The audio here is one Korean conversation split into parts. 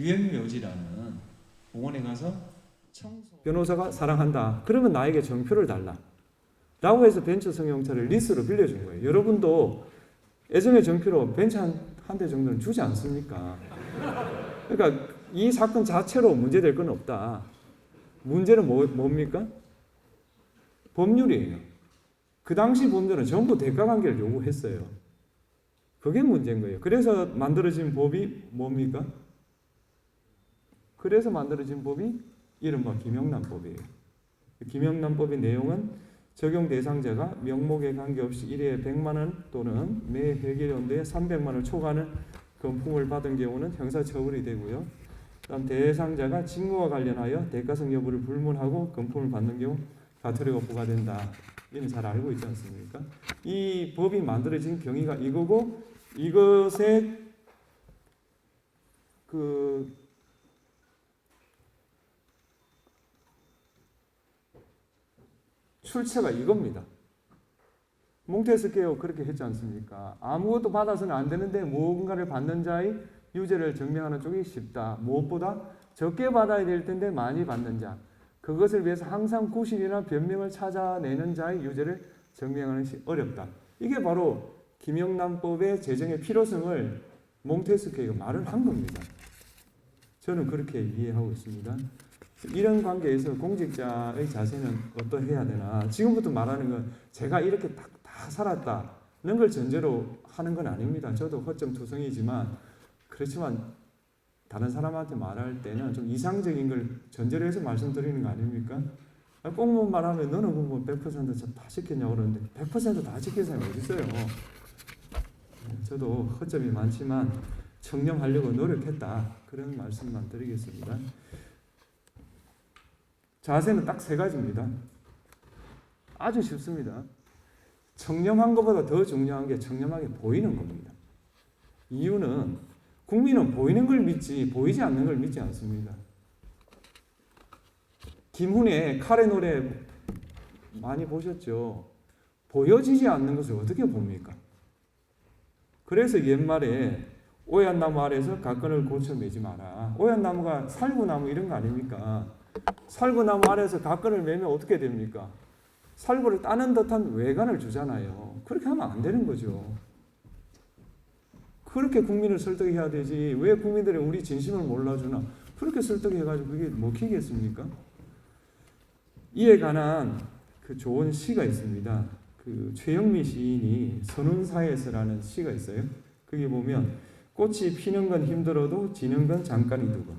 유행묘지라는 공원에 가서 변호사가 사랑한다. 그러면 나에게 정표를 달라. 라고 해서 벤처 승용차를 리스로 빌려준 거예요. 여러분도 애정의 정표로 벤처 한 대 정도는 주지 않습니까? 그러니까 이 사건 자체로 문제될 건 없다. 문제는 뭡니까? 법률이에요. 그 당시 법률은 전부 대가관계를 요구했어요. 그게 문제인 거예요. 그래서 만들어진 법이 뭡니까? 그래서 만들어진 법이 이른바 김영란법이에요. 김영란법의 내용은 적용 대상자가 명목에 관계없이 1회에 100만 원 또는 매 회계연도에 300만 원을 초과하는 금품을 받은 경우는 형사처벌이 되고요. 다음 대상자가 직무와 관련하여 대가성 여부를 불문하고 금품을 받는 경우 과태료가 부과된다. 이는 잘 알고 있지 않습니까? 이 법이 만들어진 경위가 이거고 이것의 출처가 이겁니다. 몽테스키에도 그렇게 했지 않습니까? 아무것도 받아서는 안 되는데 무언가를 받는 자의 유죄를 증명하는 쪽이 쉽다. 무엇보다 적게 받아야 될 텐데 많이 받는 자. 그것을 위해서 항상 구실이나 변명을 찾아내는 자의 유죄를 증명하는 것이 어렵다. 이게 바로 김영란법의 제정의 필요성을 몽테스키에가 말을 한 겁니다. 저는 그렇게 이해하고 있습니다. 이런 관계에서 공직자의 자세는 어떠해야 되나. 지금부터 말하는 건 제가 이렇게 다 살았다는 걸 전제로 하는 건 아닙니다. 저도 허점투성이지만 그렇지만 다른 사람한테 말할 때는 좀 이상적인 걸 전제로 해서 말씀드리는 거 아닙니까? 꽁무 말하면 너는 뭐 100%다 지켰냐고 그러는데 100%다 지킨 사람이 어디 있어요? 저도 허점이 많지만 청렴하려고 노력했다. 그런 말씀만 드리겠습니다. 자세는 딱 세 가지입니다. 아주 쉽습니다. 청렴한 것보다 더 중요한 게 청렴하게 보이는 겁니다. 이유는 국민은 보이는 걸 믿지 보이지 않는 걸 믿지 않습니다. 김훈의 칼의 노래 많이 보셨죠? 보여지지 않는 것을 어떻게 봅니까? 그래서 옛말에 오얏 나무 아래서 가끈을 고쳐 매지 마라. 오얏 나무가 살구나무 이런 거 아닙니까? 살구나무 아래서 가끈을 매면 어떻게 됩니까? 살구를 따는 듯한 외관을 주잖아요. 그렇게 하면 안 되는 거죠. 그렇게 국민을 설득해야 되지. 왜 국민들이 우리 진심을 몰라주나? 그렇게 설득해가지고 그게 먹히겠습니까? 이에 관한 그 좋은 시가 있습니다. 그 최영미 시인이 선운사에서라는 시가 있어요. 거기 보면 꽃이 피는 건 힘들어도 지는 건 잠깐이두고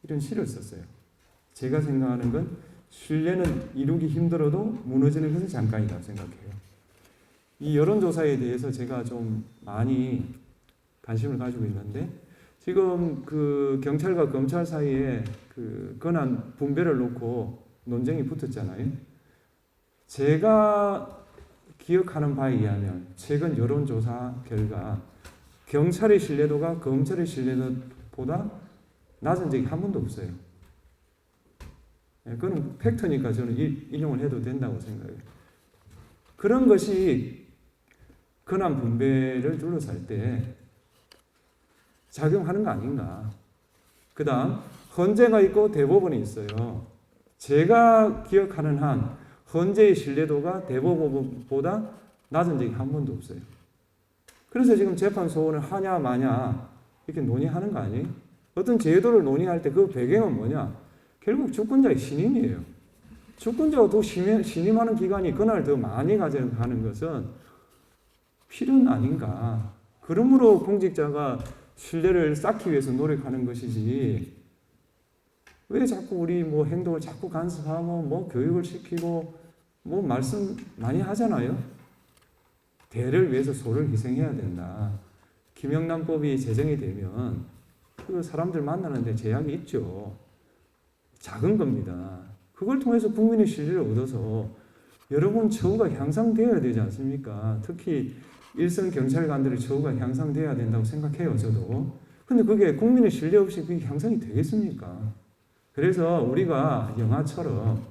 이런 시를 썼어요. 제가 생각하는 건 신뢰는 이루기 힘들어도 무너지는 것은 잠깐이라고 생각해요. 이 여론조사에 대해서 제가 좀 많이 관심을 가지고 있는데 지금 그 경찰과 검찰 사이에 그 권한 분배를 놓고 논쟁이 붙었잖아요. 제가 기억하는 바에 의하면 최근 여론조사 결과 경찰의 신뢰도가 검찰의 신뢰도보다 낮은 적이 한 번도 없어요. 그건 팩트니까 저는 인용을 해도 된다고 생각해요. 그런 것이 권한 분배를 둘러쌀 때 작용하는 거 아닌가. 그 다음 헌재가 있고 대법원이 있어요. 제가 기억하는 한 헌재의 신뢰도가 대법원보다 낮은 적이 한 번도 없어요. 그래서 지금 재판 소원을 하냐 마냐 이렇게 논의하는 거 아니에요? 어떤 제도를 논의할 때 그 배경은 뭐냐? 결국 주권자의 신임이에요. 주권자가 더 신임하는 기관이 그날 더 많이 가져가는 것은 필요는 아닌가. 그러므로 공직자가 신뢰를 쌓기 위해서 노력하는 것이지. 왜 자꾸 우리 뭐 행동을 자꾸 간섭하고 뭐 교육을 시키고 뭐 말씀 많이 하잖아요. 대를 위해서 소를 희생해야 된다. 김영란법이 제정이 되면 그 사람들 만나는데 제약이 있죠. 작은 겁니다. 그걸 통해서 국민의 신뢰를 얻어서 여러분 처우가 향상되어야 되지 않습니까? 특히 일선 경찰관들의 처우가 향상되어야 된다고 생각해요, 저도. 근데 그게 국민의 신뢰 없이 그게 향상이 되겠습니까? 그래서 우리가 영화처럼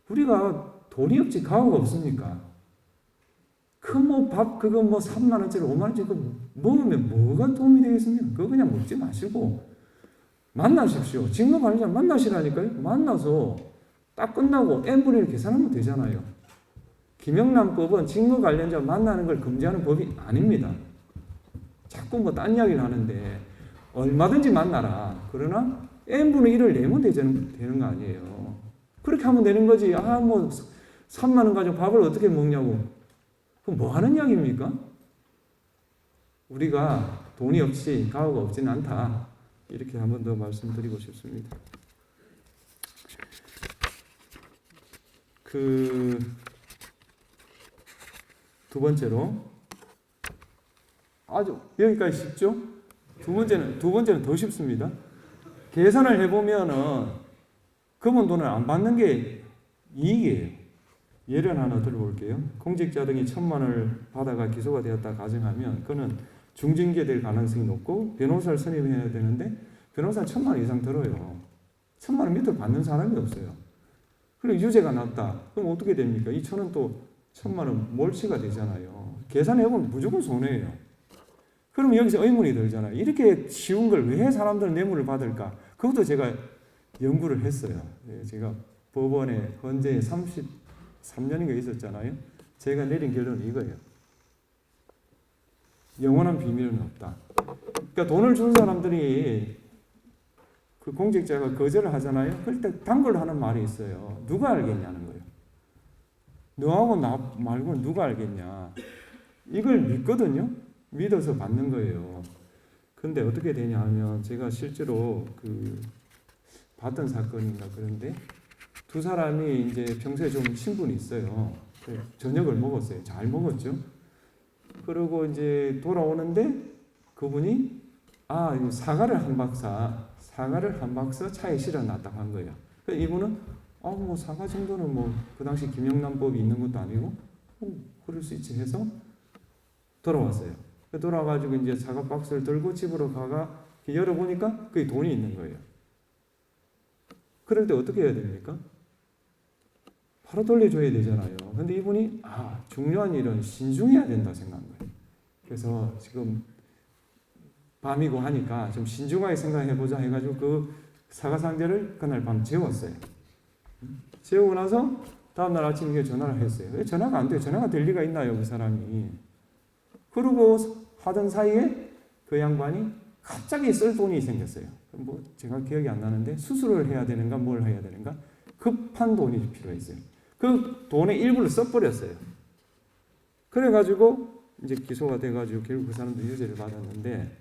우리가 돈이 없지 가오가 없습니까? 그 뭐 밥 그거 뭐 3만 원짜리 5만 원짜리 그거 먹으면 뭐가 도움이 되겠습니까? 그거 그냥 먹지 마시고 만나십시오. 직무 관리자 만나시라니까요. 만나서 딱 끝나고 n분의 1 계산하면 되잖아요. 김영란법은 직무 관련자 만나는 걸 금지하는 법이 아닙니다. 자꾸 뭐 딴 이야기를 하는데 얼마든지 만나라. 그러나 n분의 1을 내면 되는 거 아니에요. 그렇게 하면 되는 거지. 뭐 3만 원 가지고 밥을 어떻게 먹냐고. 그럼 뭐 하는 이야기입니까? 우리가 돈이 없이 가오가 없지는 않다. 이렇게 한 번 더 말씀드리고 싶습니다. 두 번째로 아주 여기까지 쉽죠? 두 번째는 더 쉽습니다. 계산을 해보면은 검은 돈을 안 받는 게 이익이에요. 예를 하나 들어볼게요. 공직자 등이 1,000만 원을 받아가 기소가 되었다 가정하면 그는 중징계될 가능성이 높고 변호사를 선임해야 되는데 변호사는 1,000만 원 이상 들어요. 1,000만 원 밑으로 받는 사람이 없어요. 그리고 유죄가 났다. 그럼 어떻게 됩니까? 이 1,000원 또 1,000만 원 몰치가 되잖아요. 계산해보면 무조건 손해예요. 그럼 여기서 의문이 들잖아요. 이렇게 쉬운 걸 왜 사람들은 뇌물을 받을까? 그것도 제가 연구를 했어요. 제가 법원에 헌재에 33년인가 있었잖아요. 제가 내린 결론은 이거예요. 영원한 비밀은 없다. 그러니까 돈을 준 사람들이 그 공직자가 거절을 하잖아요. 그럴 때 단골로 하는 말이 있어요. 누가 알겠냐는 거예요. 너하고 나 말고는 누가 알겠냐. 이걸 믿거든요. 믿어서 받는 거예요. 근데 어떻게 되냐 하면 제가 실제로 봤던 사건인가 그런데 두 사람이 이제 평소에 좀 친분이 있어요. 저녁을 먹었어요. 잘 먹었죠. 그리고 이제 돌아오는데 그분이 사과를 한 박스 차에 실어 놨다고 한 거예요. 그래서 이분은 뭐 사과 정도는 뭐 그 당시 김영란법이 있는 것도 아니고 그럴 수 있지 해서 돌아왔어요. 돌아와가지고 이제 사과 박스를 들고 집으로 가가 열어보니까 그게 돈이 있는 거예요. 그럴 때 어떻게 해야 됩니까? 바로 돌려줘야 되잖아요. 근데 이분이 중요한 일은 신중해야 된다 생각한 거예요. 그래서 지금 밤이고 하니까 좀 신중하게 생각해보자 해가지고 그 사과 상자를 그날 밤 재웠어요. 재우고 나서 다음날 아침 이게 전화를 했어요. 왜 전화가 안 돼요? 전화가 될 리가 있나요? 그 사람이. 그러고 하던 사이에 그 양반이 갑자기 쓸 돈이 생겼어요. 뭐 제가 기억이 안 나는데 수술을 해야 되는가 뭘 해야 되는가 급한 돈이 필요했어요. 그 돈의 일부를 써버렸어요. 그래가지고 이제 기소가 돼가지고 결국 그 사람도 유죄를 받았는데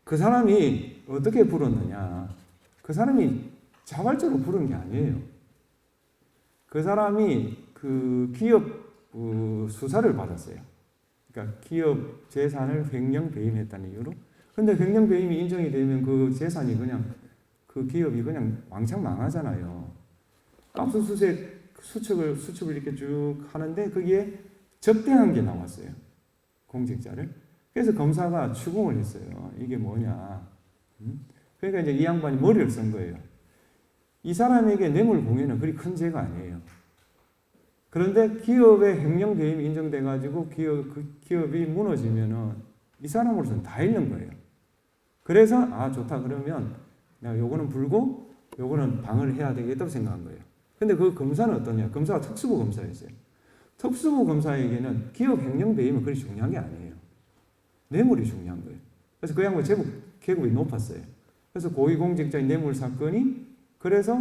그 사람이 어떻게 불었느냐. 그 사람이 자발적으로 부른 게 아니에요. 그 사람이 그 기업 수사를 받았어요. 그러니까 기업 재산을 횡령 배임했다는 이유로. 근데 횡령 배임이 인정이 되면 그 재산이 그냥 그 기업이 그냥 왕창 망하잖아요. 압수수색 수첩을 이렇게 쭉 하는데 거기에 적대한 게 나왔어요. 공직자를. 그래서 검사가 추궁을 했어요. 이게 뭐냐. 그러니까 이제 이 양반이 머리를 쓴 거예요. 이 사람에게 뇌물 공여는 그리 큰 죄가 아니에요. 그런데 기업의 횡령 배임이 인정돼가지고 기업이 무너지면은 이 사람으로서는 다 잃는 거예요. 그래서 좋다 그러면 내가 요거는 불고 요거는 방어를 해야 되겠다고 생각한 거예요. 근데 그 검사는 어떠냐? 검사가 특수부 검사였어요. 특수부 검사에게는 기업 횡령 배임은 그리 중요한 게 아니에요. 뇌물이 중요한 거예요. 그래서 그 양반 계급이 높았어요. 그래서 고위공직자의 뇌물 사건이 그래서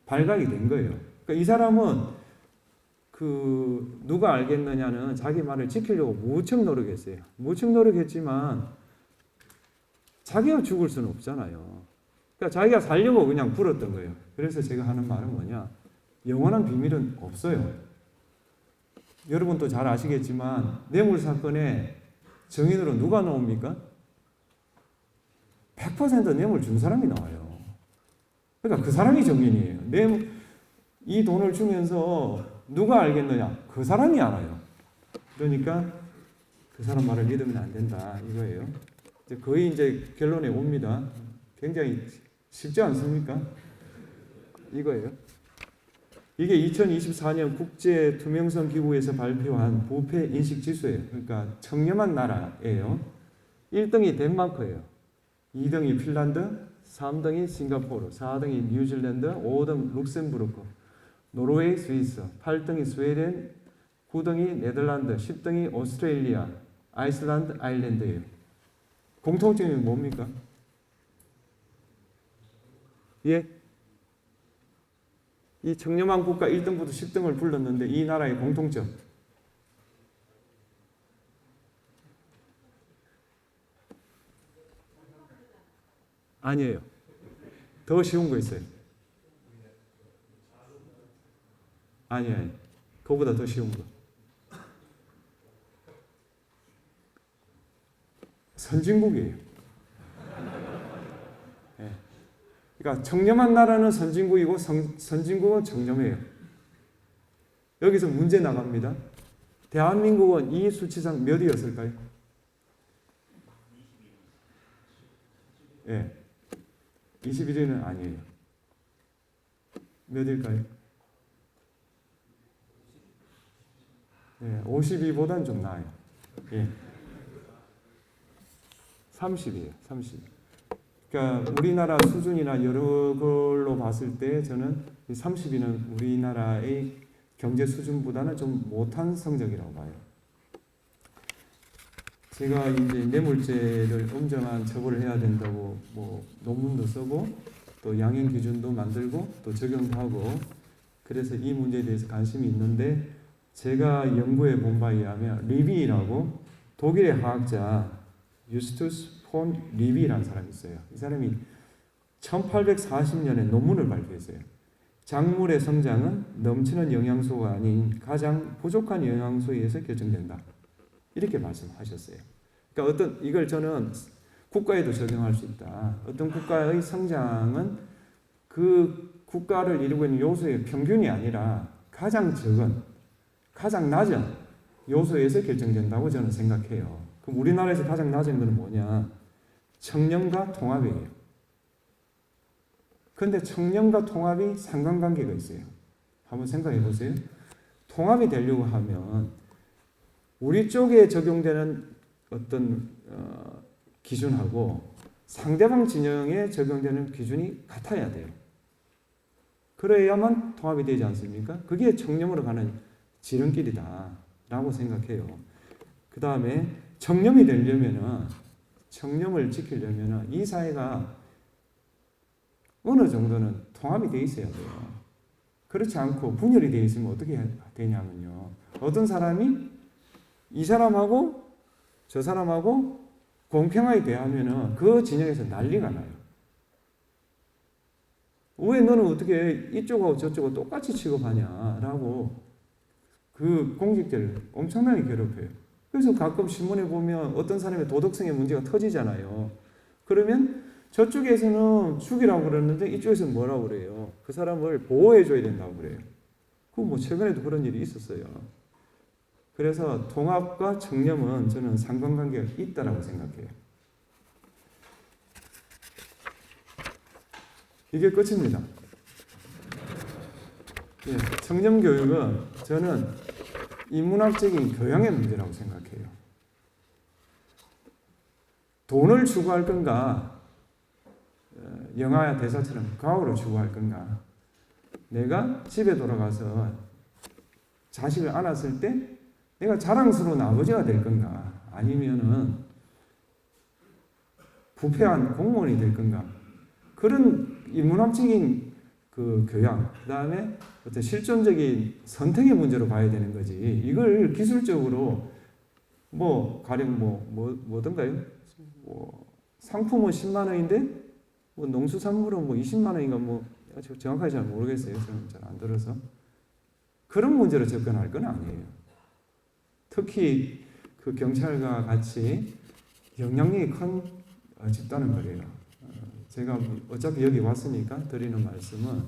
발각이 된 거예요. 그러니까 이 사람은 누가 알겠느냐는 자기 말을 지키려고 무척 노력했어요. 무척 노력했지만 자기가 죽을 수는 없잖아요. 그러니까 자기가 살려고 그냥 불었던 거예요. 그래서 제가 하는 말은 뭐냐? 영원한 비밀은 없어요. 여러분도 잘 아시겠지만 뇌물 사건에 증인으로 누가 나옵니까? 100% 뇌물 준 사람이 나와요. 그러니까 그 사람이 증인이에요. 이 돈을 주면서 누가 알겠느냐? 그 사람이 알아요. 그러니까 그 사람 말을 믿으면 안 된다 이거예요. 거의 이제 결론에 옵니다. 굉장히 쉽지 않습니까? 이거예요. 이게 2024년 국제 투명성 기구에서 발표한 부패 인식 지수예요. 그러니까 청렴한 나라예요. 1등이 덴마크예요. 2등이 핀란드, 3등이 싱가포르, 4등이 뉴질랜드, 5등 룩셈부르크, 노르웨이, 스위스, 8등이 스웨덴, 9등이 네덜란드, 10등이 오스트레일리아, 아이슬란드, 아일랜드예요. 공통점이 뭡니까? 예? 이 청렴한 국가 1등부터 10등을 불렀는데 이 나라의 공통점. 아니에요. 더 쉬운 거 있어요. 아니에요. 그거보다 더 쉬운 거. 선진국이에요. 네. 그러니까 청렴한 나라는 선진국이고 선진국은 청렴해요. 여기서 문제 나갑니다. 대한민국은 이 수치상 몇이었을까요? 예. 21위는 아니에요. 몇일까요? 예, 52보다는 좀 나아요. 예. 30이에요. 30. 그러니까 우리나라 수준이나 여러 걸로 봤을 때 저는 30위는 우리나라의 경제 수준보다는 좀 못한 성적이라고 봐요. 제가 이제 뇌물죄를 엄정한 처벌을 해야 된다고 뭐 논문도 쓰고 또 양형 기준도 만들고 또 적용도 하고 그래서 이 문제에 대해서 관심이 있는데 제가 연구해 본 바에 의하면 리비라고 독일의 화학자 유스투스 폰 리비라는 사람이 있어요. 이 사람이 1840년에 논문을 발표했어요. 작물의 성장은 넘치는 영양소가 아닌 가장 부족한 영양소에 의해서 결정된다. 이렇게 말씀하셨어요. 그러니까 이걸 저는 국가에도 적용할 수 있다. 어떤 국가의 성장은 그 국가를 이루고 있는 요소의 평균이 아니라 가장 적은, 가장 낮은 요소에서 결정된다고 저는 생각해요. 그럼 우리나라에서 가장 낮은 것은 뭐냐? 청렴과 통합이에요. 그런데 청렴과 통합이 상관관계가 있어요. 한번 생각해 보세요. 통합이 되려고 하면 우리 쪽에 적용되는 어떤 기준하고 상대방 진영에 적용되는 기준이 같아야 돼요. 그래야만 통합이 되지 않습니까? 그게 청렴으로 가는 지름길이다라고 생각해요. 그 다음에 청렴이 되려면은 청렴을 지키려면은 이 사회가 어느 정도는 통합이 돼 있어야 돼요. 그렇지 않고 분열이 돼 있으면 어떻게 되냐면요. 어떤 사람이 이 사람하고 저 사람하고 공평하게 대하면은 그 진영에서 난리가 나요. 왜 너는 어떻게 이쪽하고 저쪽하고 똑같이 취급하냐라고 그 공직자를 엄청나게 괴롭혀요. 그래서 가끔 신문에 보면 어떤 사람의 도덕성의 문제가 터지잖아요. 그러면 저쪽에서는 죽이라고 그러는데 이쪽에서는 뭐라고 그래요? 그 사람을 보호해줘야 된다고 그래요. 그 뭐 최근에도 그런 일이 있었어요. 그래서 통합과 청렴은 저는 상관관계가 있다라고 생각해요. 이게 끝입니다. 예, 청렴 교육은 저는 인문학적인 교양의 문제라고 생각해요. 돈을 추구할 건가? 영화 대사처럼 가오를 추구할 건가? 내가 집에 돌아가서 자식을 안았을 때 내가 자랑스러운 아버지가 될 건가? 아니면은 부패한 공무원이 될 건가? 그런 인문학적인 그 교양, 그 다음에 어떤 실존적인 선택의 문제로 봐야 되는 거지. 이걸 기술적으로 뭐 가령 뭐든가요? 뭐 상품은 10만 원인데 뭐 농수산물은 뭐 20만 원인가 뭐 정확하게 잘 모르겠어요. 저는 잘 안 들어서 그런 문제로 접근할 건 아니에요. 특히 그 경찰과 같이 영향력이 큰 집단은 그래요. 제가 어차피 여기 왔으니까 드리는 말씀은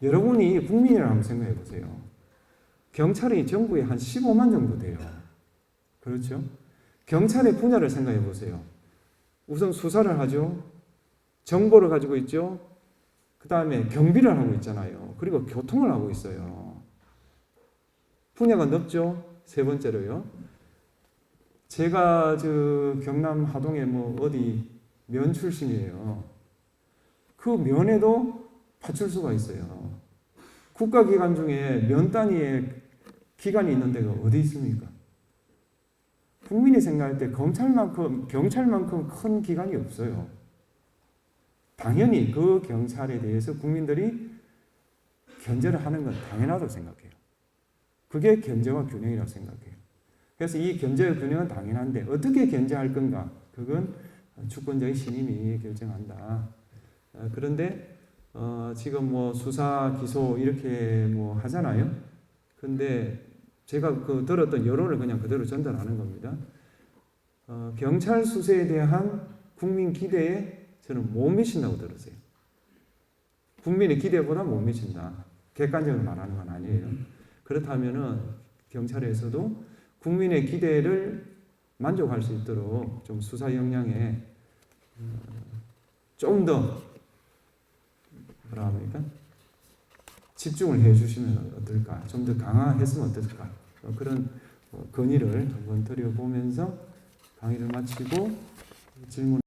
여러분이 국민이라고 한번 생각해 보세요. 경찰이 전국에 한 15만 정도 돼요. 그렇죠? 경찰의 분야를 생각해 보세요. 우선 수사를 하죠. 정보를 가지고 있죠. 그 다음에 경비를 하고 있잖아요. 그리고 교통을 하고 있어요. 분야가 넓죠. 세 번째로요. 제가 저 경남 하동에 뭐 어디 면 출신이에요. 그 면에도 파출소가 있어요. 국가기관 중에 면 단위의 기관이 있는 데가 어디 있습니까? 국민이 생각할 때 경찰만큼 큰 기관이 없어요. 당연히 그 경찰에 대해서 국민들이 견제를 하는 건 당연하다고 생각해요. 그게 견제와 균형이라고 생각해요. 그래서 이 견제와 균형은 당연한데 어떻게 견제할 건가? 그건 주권자의 신임이 결정한다. 그런데 지금 뭐 수사, 기소 이렇게 뭐 하잖아요. 근데 제가 그 들었던 여론을 그냥 그대로 전달하는 겁니다. 경찰 수사에 대한 국민 기대에 저는 못 미친다고 들었어요. 국민의 기대보다 못 미친다. 객관적으로 말하는 건 아니에요. 그렇다면은 경찰에서도 국민의 기대를 만족할 수 있도록 좀 수사 역량에 좀 더 뭐라 합니까? 집중을 해주시면 어떨까? 좀 더 강화했으면 어떨까? 그런 건의를 한번 드려보면서 강의를 마치고 질문.